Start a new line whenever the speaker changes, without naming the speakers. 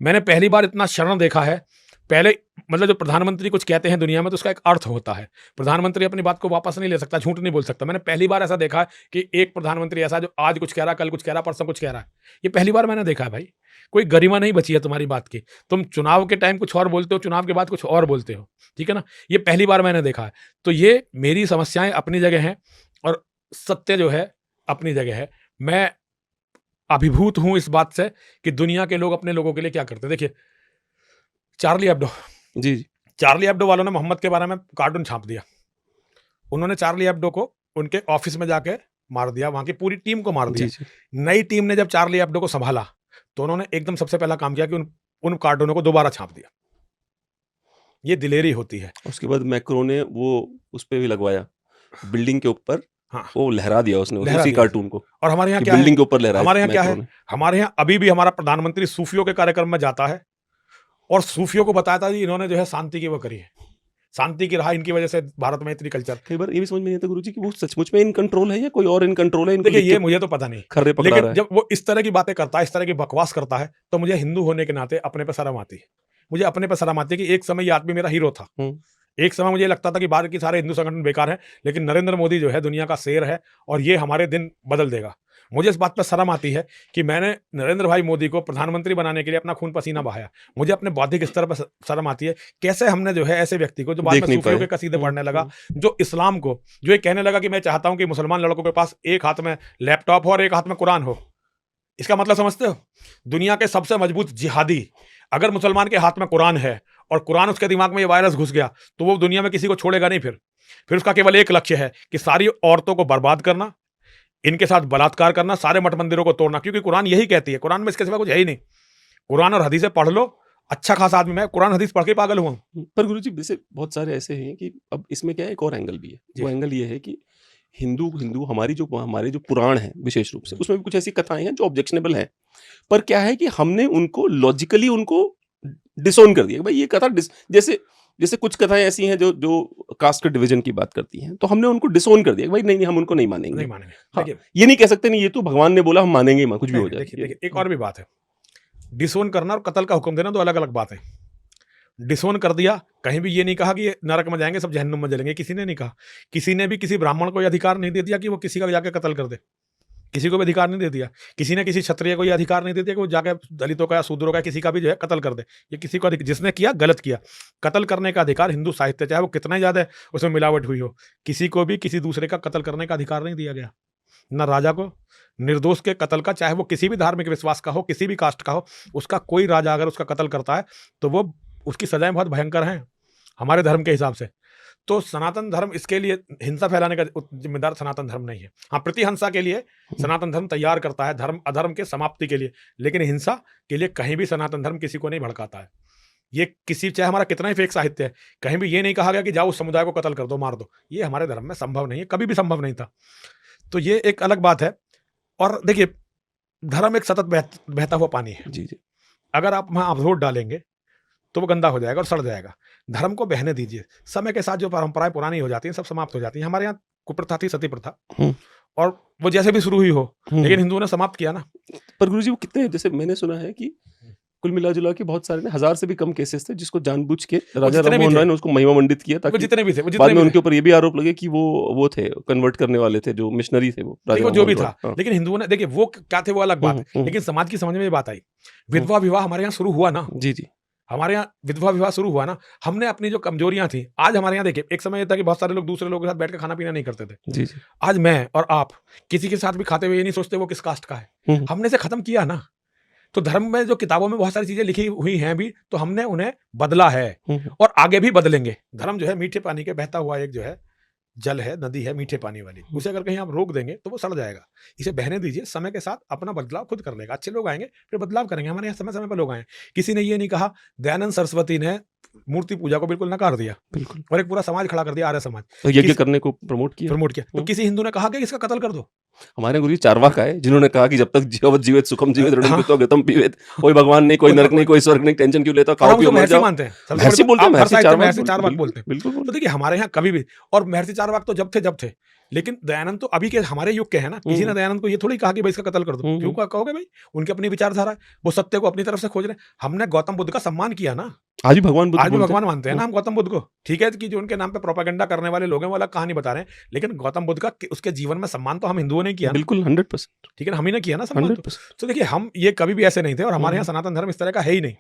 मैंने पहली बार इतना शरण देखा है। पहले मतलब जो प्रधानमंत्री कुछ कहते हैं दुनिया में तो उसका एक अर्थ होता है। प्रधानमंत्री अपनी बात को वापस नहीं ले सकता, झूठ नहीं बोल सकता। मैंने पहली बार ऐसा देखा है कि एक प्रधानमंत्री ऐसा जो आज कुछ कह रहा है, कल कुछ कह रहा है, परसों कुछ कह रहा है। ये पहली बार मैंने देखा है भाई। कोई गरिमा नहीं बची है तुम्हारी बात की। तुम चुनाव के टाइम कुछ और बोलते हो, चुनाव के बाद कुछ और बोलते हो। ठीक है ना? ये पहली बार मैंने देखा है। तो ये मेरी समस्याएँ अपनी जगह हैं और सत्य जो है अपनी जगह है। मैं अभिभूत हूँ इस बात से कि दुनिया के लोग अपने लोगों के लिए क्या करते हैं। देखिए, चार्ली एब्डो
जी, जी।
चार्ली एब्डो वालों ने मोहम्मद के बारे में कार्टून छाप दिया। उन्होंने चार्ली एब्डो को उनके ऑफिस में जाके मार दिया, वहाँ की पूरी टीम को मार दिया।
जी, जी।
नई टीम ने जब चार्ली एब्डो को संभाला, तो उन्होंने एकदम सबसे पहला काम किया कि उन उन कार्टूनों को दोबारा छाप दिया। ये दिलेरी होती है।
उसके बाद मैक्रो ने वो उस पे भी लगवाया, बिल्डिंग के ऊपर
हाँ,
वो लहरा दिया उसने
लहरा
उसी
दिया।
कार्टून को,
और हमारे यहाँ
कि
क्या है?
बिल्डिंग के ऊपर लहराया
हमारे यहाँ क्या
मैक्रो
है?
ने।
हमारे यहाँ अभी भी हमारा प्रधानमंत्री सूफियों के कार्यक्रम में जाता है और सूफियों को बताया था जी इन्होंने जो है शांति की वो करी है। शांति की राह इनकी वजह से भारत में इतनी कल्चर।
कई बार ये भी समझ में नहीं आता गुरुजी कि वो सचमुच में इन कंट्रोल है या कोई और इन कंट्रोल है, इनको
देखिए,
देख
ये
के
मुझे तो पता नहीं।
खर्रे पकड़ा
लेकिन
रहा है।
जब वो इस तरह की बातें करता है, इस तरह की बकवास करता है, तो मुझे हिंदू होने के नाते अपने पे शर्म आती है। मुझे अपने पे शर्म आती है कि एक समय ये आदमी मेरा हीरो था।
हुँ।
एक समय मुझे लगता था कि बाहर के सारे हिंदू संगठन बेकार हैं, लेकिन नरेंद्र मोदी जो है दुनिया का शेर है और ये हमारे दिन बदल देगा। मुझे इस बात पे शर्म आती है कि मैंने नरेंद्र भाई मोदी को प्रधानमंत्री बनाने के लिए अपना खून पसीना बहाया। मुझे अपने बौद्धिक स्तर पर शर्म आती है, कैसे हमने जो है ऐसे व्यक्ति को जो बाद
देख
में
नहीं
सूफियों
पाए।
के कसीदे
हुँ,
पढ़ने लगा,
हुँ।
जो इस्लाम को जो ये कहने लगा कि मैं चाहता हूँ कि मुसलमान लड़कों के पास एक हाथ में लैपटॉप हो और एक हाथ में कुरान हो। इसका मतलब समझते हो? दुनिया के सबसे मजबूत जिहादी अगर मुसलमान के हाथ में कुरान है और कुरान उसके दिमाग में ये वायरस घुस गया, तो वो दुनिया में किसी को छोड़ेगा नहीं फिर उसका केवल एक लक्ष्य है कि सारी औरतों को बर्बाद करना, इनके साथ बलात्कार करना, सारे मठ मंदिरों को तोड़ना, क्योंकि कुरान यही कहती है। कुरान में इसके सिवा कुछ है ही नहीं। कुरान और हदीसें पढ़ लो, अच्छा खासा आदमी। मैं कुरान हदीस पढ़ के पागल हुआ हूँ।
पर गुरुजी वैसे बहुत सारे ऐसे हैं कि अब इसमें क्या है, एक और एंगल भी है।
जी।
वो एंगल ये है कि हिंदू हिंदू हमारे जो पुराण हैं विशेष रूप से, उसमें भी कुछ ऐसी कथाएँ हैं जो ऑब्जेक्शनेबल हैं। पर क्या है कि हमने उनको लॉजिकली उनको डिसोन कर दिया कि भाई ये कथा जैसे जैसे कुछ कथाएँ ऐसी हैं जो जो कास्ट के डिवीजन की बात करती हैं, तो हमने उनको डिसोन कर दिया कि भाई नहीं, नहीं हम उनको नहीं मानेंगे।
नहीं मानेंगे।
हाँ,
देखिए,
ये नहीं कह सकते नहीं ये तो भगवान ने बोला हम मानेंगे ही कुछ भी
नहीं,
हो
नहीं,
जाए।
देखिए, देखिए, एक और भी बात है। डिसोन करना और कत्ल का हुक्म देना दो अलग-अलग बात है। डिसोन कर दिया, कहीं भी ये नहीं कहा कि ये नरक में जाएँगे, सब जहन्नुम में जलेंगे, किसी ने नहीं कहा। किसी ने भी किसी ब्राह्मण को ये अधिकार नहीं दे दिया कि वो किसी का जाके कत्ल कर दे। किसी को भी अधिकार नहीं दे दिया। किसी ने किसी क्षत्रिय को ये अधिकार नहीं दे दिया कि वो जाके दलितों का या शूद्रों का किसी का भी जो है कत्ल कर दे। ये किसी को जिसने किया गलत किया। कत्ल करने का अधिकार हिंदू साहित्य चाहे वो कितना ही ज़्यादा उसमें मिलावट हुई हो, किसी को भी किसी दूसरे का कत्ल करने का अधिकार नहीं दिया गया। ना राजा को, निर्दोष के कत्ल का, चाहे वो किसी भी धार्मिक विश्वास का हो, किसी भी कास्ट का हो, उसका कोई राजा अगर उसका कत्ल करता है, तो वो उसकी सज़ाएँ बहुत भयंकर हैं, हमारे धर्म के हिसाब से। तो सनातन धर्म इसके लिए हिंसा फैलाने का जिम्मेदार सनातन धर्म नहीं है। हाँ, प्रतिहिंसा के लिए सनातन धर्म तैयार करता है धर्म अधर्म के समाप्ति के लिए, लेकिन हिंसा के लिए कहीं भी सनातन धर्म किसी को नहीं भड़काता है। ये किसी चाहे हमारा कितना ही फेक साहित्य है, कहीं भी ये नहीं कहा गया कि जाओ उस समुदाय को कत्ल कर दो, मार दो। ये हमारे धर्म में संभव नहीं है, कभी भी संभव नहीं था। तो ये एक अलग बात है। और देखिए, धर्म एक सतत बहता हुआ पानी है।
जी, जी।
अगर आप वहाँ अवरोध डालेंगे, तो वो गंदा हो जाएगा और सड़ जाएगा। धर्म को बहने दीजिए। समय के साथ जो परंपराएँ पुरानी हो जाती हैं, सब समाप्त हो जाती हैं। हमारे यहाँ कुप्रथा थी, सती प्रथा,
हुँ,
और वो जैसे भी शुरू हुई हो,
हुँ।
लेकिन हिंदुओं ने समाप्त किया ना।
पर गुरुजी वो कितने, जैसे मैंने सुना है कि कुल मिला-जुला के बहुत सारे 1000 से भी कम केसेस थे जिसको जानबूझ के राजा
जितने
राम
भी
मोहन
थे,
राय ने उसको महिमा मंडित किया
वो
ताकि
जितने भी थे,
बाद में उनके ऊपर ये भी आरोप लगे कि वो थे, कन्वर्ट करने वाले थे, जो मिशनरी थे वो, राजा
देखो
राम
जो भी
मोहन
था,
रॉय। हाँ।
लेकिन हिंदुओं ने देखिए वो क्या थे वो अलग बात
हुँ,
है,
हुँ,
लेकिन समाज की समझ में ये बात आई।
हुँ।
विधवा विवाह हमारे यहाँ शुरू हुआ ना,
जी, जी।
हमारे यहाँ विधवा विवाह शुरू हुआ ना। हमने अपनी जो कमजोरियां थी, आज हमारे यहाँ देखिए, एक समय ये था कि बहुत सारे लोग दूसरे लोगों के साथ बैठ के खाना पीना नहीं करते थे।
जी, जी।
आज मैं और आप किसी के साथ भी खाते हुए ये नहीं सोचते वो किस कास्ट का है।
हुँ,
हमने इसे खत्म किया ना। तो धर्म में जो किताबों में बहुत सारी चीजें लिखी हुई हैं भी, तो हमने उन्हें बदला है
हुँ,
और आगे भी बदलेंगे। धर्म जो है मीठे पानी के बहता हुआ एक जो है जल है, नदी है मीठे पानी वाली।
हुँ।
उसे अगर कहीं आप रोक देंगे तो वो सड़ जाएगा। इसे बहने दीजिए, समय के साथ अपना बदलाव खुद कर लेगा। अच्छे लोग आएंगे, फिर बदलाव करेंगे। हमारे यहाँ समय-समय पर लोग आए हैं। किसी ने ये नहीं कहा, दयानंद सरस्वती ने मूर्ति पूजा को बिल्कुल नकार दिया
बिल्कुल।
और एक पूरा समाज खड़ा कर दिया, आर्य समाज
तो यज्ञ
किस-
करने को प्रमोट किया।
प्रमोट किया। तो
हम्म।
किसी हिंदू ने कहा कि इसका कत्ल कर दो?
हमारे गुरु जी चार्वाक आए जिन्होंने कहा कि जब तक जीवत जीवित सुखम जीवित ऋणम
हाँ।
पितो गतम पीवेत, कोई भगवान नहीं, कोई
कोई
नरक नहीं, कोई स्वर्ग नहीं, टेंशन क्यों लेता,
और
खाओ
हम
पियो
उसको
मर
महर्षि
जाओ।
मानते हैं। सबसे
महर्षि
बड़ी
बोलते हैं,
आप हर
महर्षि
साहित्य में
चार्वाक
महर्षि चार्वाक बोलते हैं।
बिल्कुल
तो
बोलते
देखिए हमारे यहाँ कभी भी, और महर्षि चार्वाक तो जब थे, लेकिन दयानंद तो अभी के हमारे युग के हैं ना। किसी ने दयानंद को ये थोड़ी कहा कि भाई इसका कत्ल कर दो। क्यों कहोगे भाई? उनकी अपनी विचारधारा है, वो सत्य को अपनी तरफ से खोज रहे हैं। हमने गौतम बुद्ध का सम्मान किया ना,
आज भी भगवान बुद्ध
आज भी
बोलते
भगवान मानते हैं ना हम गौतम बुद्ध को। ठीक है कि जो उनके नाम पे प्रोपेगेंडा करने वाले लोग हैं वो अलग कहानी बता रहे हैं, लेकिन गौतम बुद्ध का उसके जीवन में सम्मान तो हम हिंदुओं ने किया
हैं।
ना।
बिल्कुल 100%।
ठीक है ना, हम ही ने किया ना सम्मान।
100%।
तो देखिए हम ये कभी भी ऐसे नहीं थे, और हमारे यहाँ
हम्म।
सनातन धर्म इस तरह का है ही नहीं।